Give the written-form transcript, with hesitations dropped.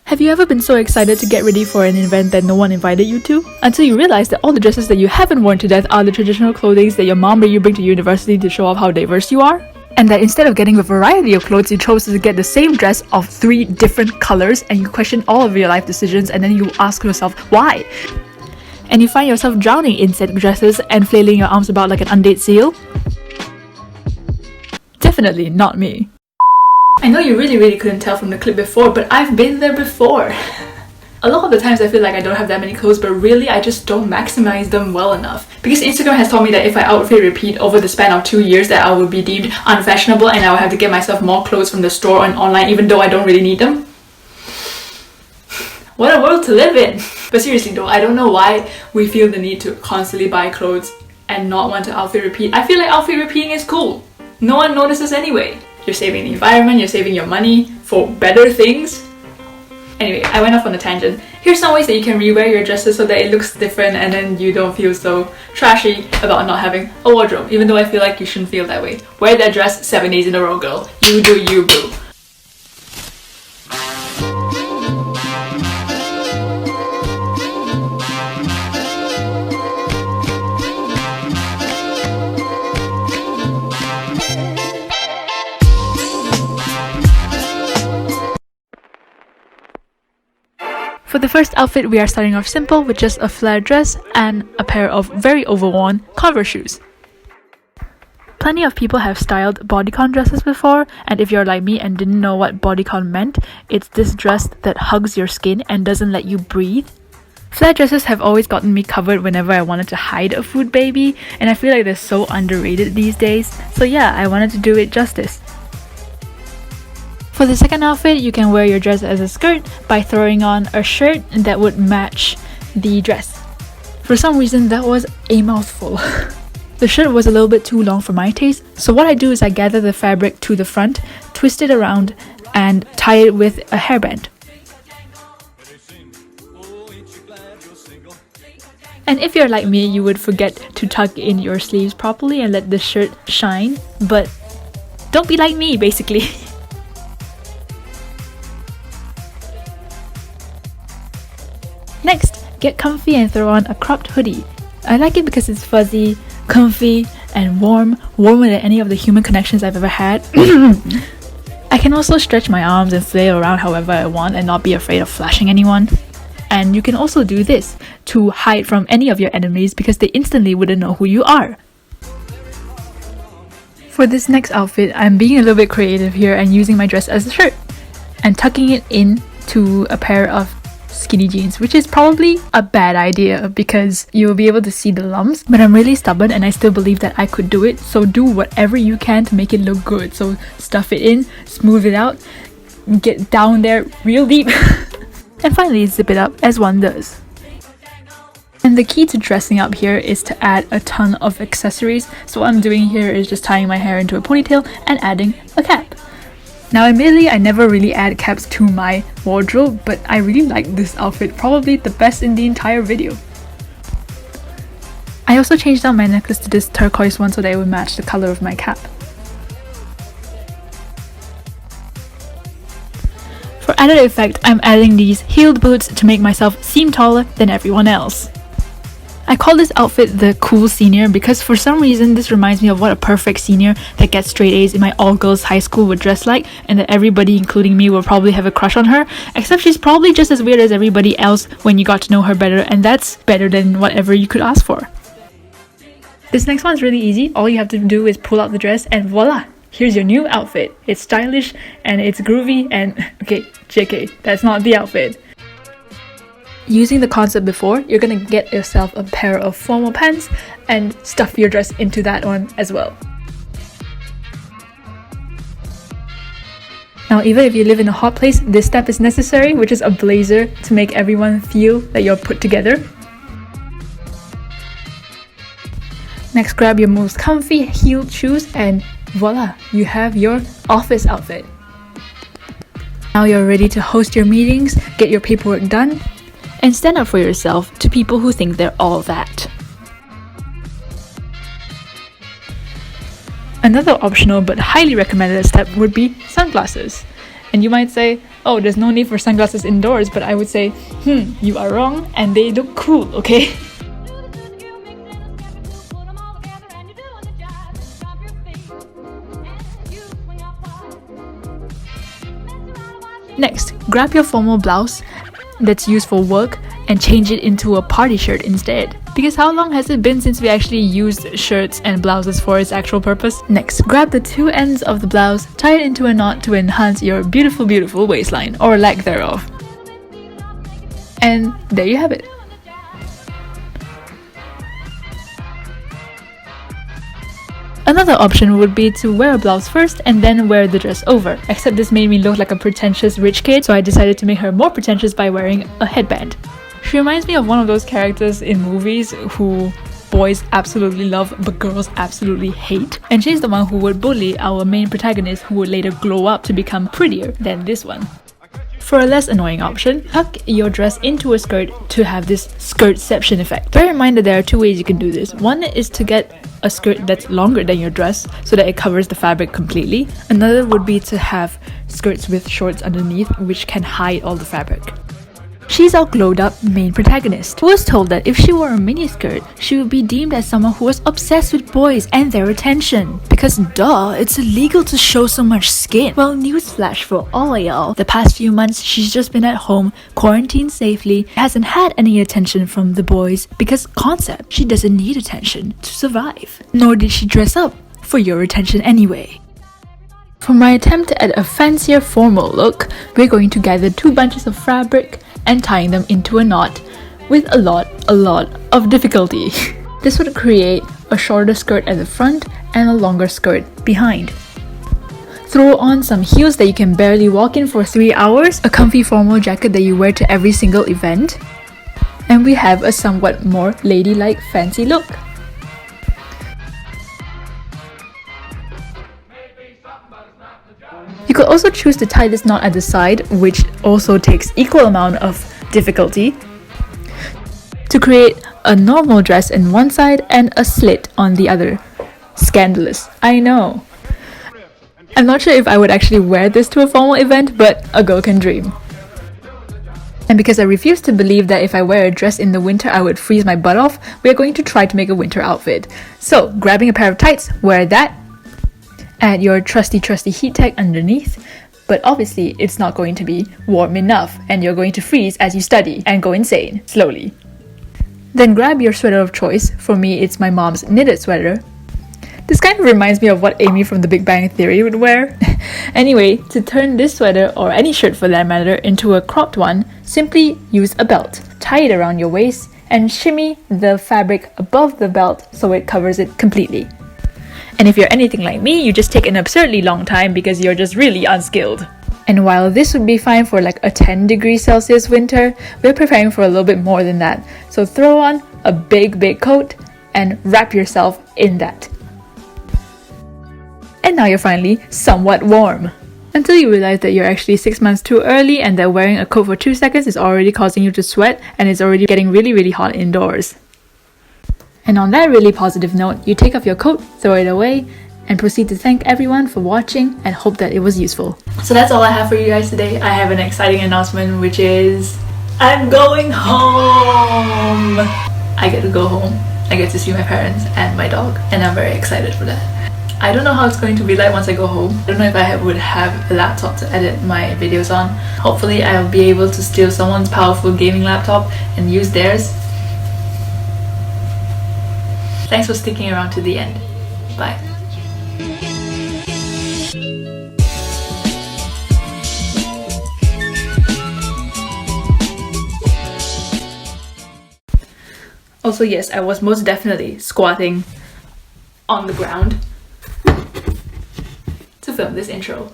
Have you ever been so excited to get ready for an event that no one invited you to? Until you realize that all the dresses that you haven't worn to death are the traditional clothing that your mom made you bring to university to show off how diverse you are? And that instead of getting a variety of clothes, you chose to get the same dress of 3 different colors, and you question all of your life decisions, and then you ask yourself, why? And you find yourself drowning in said dresses and flailing your arms about like an undead seal? Definitely not me. I know you really couldn't tell from the clip before, but I've been there before. A lot of the times I feel like I don't have that many clothes, but really I just don't maximize them well enough. Because Instagram has told me that if I outfit repeat over the span of 2 years, that I will be deemed unfashionable and I will have to get myself more clothes from the store and online even though I don't really need them. What a world to live in! But seriously though, I don't know why we feel the need to constantly buy clothes and not want to outfit repeat. I feel like outfit repeating is cool. No one notices anyway. You're saving the environment, you're saving your money for better things. Anyway, I went off on a tangent. Here's some ways that you can rewear your dresses so that it looks different and then you don't feel so trashy about not having a wardrobe, even though I feel like you shouldn't feel that way. Wear that dress 7 days in a row, girl. You do you, boo. For the first outfit, we are starting off simple with just a flared dress and a pair of very overworn Converse shoes. Plenty of people have styled bodycon dresses before, and if you're like me and didn't know what bodycon meant, it's this dress that hugs your skin and doesn't let you breathe. Flared dresses have always gotten me covered whenever I wanted to hide a food baby, and I feel like they're so underrated these days, so yeah, I wanted to do it justice. For the second outfit, you can wear your dress as a skirt by throwing on a shirt that would match the dress. For some reason, that was a mouthful. The shirt was a little bit too long for my taste, so what I do is I gather the fabric to the front, twist it around, and tie it with a hairband. And if you're like me, you would forget to tuck in your sleeves properly and let the shirt shine, but don't be like me, basically. Next, get comfy and throw on a cropped hoodie. I like it because it's fuzzy, comfy, and warm, warmer than any of the human connections I've ever had. I can also stretch my arms and flail around however I want and not be afraid of flashing anyone. And you can also do this to hide from any of your enemies because they instantly wouldn't know who you are. For this next outfit, I'm being a little bit creative here and using my dress as a shirt and tucking it into a pair of skinny jeans, which is probably a bad idea because you'll be able to see the lumps, but I'm really stubborn and I still believe that I could do it, so do whatever you can to make it look good. So stuff it in, smooth it out, get down there real deep and finally zip it up as one does. And the key to dressing up here is to add a ton of accessories, so what I'm doing here is just tying my hair into a ponytail and adding a cap. Now admittedly, I never really add caps to my wardrobe, but I really like this outfit, probably the best in the entire video. I also changed out my necklace to this turquoise one so that it would match the color of my cap. For added effect, I'm adding these heeled boots to make myself seem taller than everyone else. I call this outfit the cool senior because for some reason this reminds me of what a perfect senior that gets straight A's in my all-girls high school would dress like, and that everybody including me will probably have a crush on her, except she's probably just as weird as everybody else when you got to know her better, and that's better than whatever you could ask for. This next one's really easy. All you have to do is pull out the dress and voila! Here's your new outfit. It's stylish and it's groovy and okay, JK, that's not the outfit. Using the concept before, you're gonna get yourself a pair of formal pants and stuff your dress into that one as well. Now, even if you live in a hot place, this step is necessary, which is a blazer to make everyone feel that you're put together. Next, grab your most comfy heeled shoes and voila, you have your office outfit. Now you're ready to host your meetings, get your paperwork done, and stand up for yourself to people who think they're all that. Another optional but highly recommended step would be sunglasses. And you might say, oh, there's no need for sunglasses indoors, but I would say, you are wrong, and they look cool, okay? Next, grab your formal blouse that's used for work and change it into a party shirt instead. Because how long has it been since we actually used shirts and blouses for its actual purpose? Next, grab the two ends of the blouse, tie it into a knot to enhance your beautiful, beautiful waistline, or lack thereof. And there you have it. Another option would be to wear a blouse first and then wear the dress over, except this made me look like a pretentious rich kid, so I decided to make her more pretentious by wearing a headband. She reminds me of one of those characters in movies who boys absolutely love but girls absolutely hate, and she's the one who would bully our main protagonist, who would later glow up to become prettier than this one. For a less annoying option, tuck your dress into a skirt to have this skirtception effect. Bear in mind that there are two ways you can do this. One is to get a skirt that's longer than your dress so that it covers the fabric completely. Another would be to have skirts with shorts underneath which can hide all the fabric. She's our glowed up main protagonist, who was told that if she wore a miniskirt, she would be deemed as someone who was obsessed with boys and their attention. Because duh, it's illegal to show so much skin. Well, newsflash for all of y'all, the past few months she's just been at home, quarantined safely, hasn't had any attention from the boys because concept, she doesn't need attention to survive. Nor did she dress up for your attention anyway. For my attempt at a fancier formal look, we're going to gather two bunches of fabric and tying them into a knot with a lot of difficulty. This would create a shorter skirt at the front and a longer skirt behind. Throw on some heels that you can barely walk in for 3 hours, a comfy formal jacket that you wear to every single event, and we have a somewhat more ladylike fancy look. You could also choose to tie this knot at the side, which also takes equal amount of difficulty, to create a normal dress in one side and a slit on the other. Scandalous, I know. I'm not sure if I would actually wear this to a formal event, but a girl can dream. And because I refuse to believe that if I wear a dress in the winter I would freeze my butt off, we are going to try to make a winter outfit. So, grabbing a pair of tights, wear that. Add your trusty heat tech underneath, but obviously it's not going to be warm enough and you're going to freeze as you study and go insane, slowly. Then grab your sweater of choice. For me, it's my mom's knitted sweater. This kind of reminds me of what Amy from The Big Bang Theory would wear. Anyway, to turn this sweater, or any shirt for that matter, into a cropped one, simply use a belt. Tie it around your waist and shimmy the fabric above the belt so it covers it completely. And if you're anything like me, you just take an absurdly long time because you're just really unskilled. And while this would be fine for like a 10 degrees Celsius winter, we're preparing for a little bit more than that. So throw on a big coat and wrap yourself in that. And now you're finally somewhat warm. Until you realize that you're actually 6 months too early and that wearing a coat for 2 seconds is already causing you to sweat and it's already getting really hot indoors. And on that really positive note, you take off your coat, throw it away, and proceed to thank everyone for watching and hope that it was useful. So that's all I have for you guys today. I have an exciting announcement, which is I'm going home! I get to go home. I get to see my parents and my dog, and I'm very excited for that. I don't know how it's going to be like once I go home. I don't know if I would have a laptop to edit my videos on. Hopefully I'll be able to steal someone's powerful gaming laptop and use theirs. Thanks for sticking around to the end. Bye. Also, yes, I was most definitely squatting on the ground to film this intro.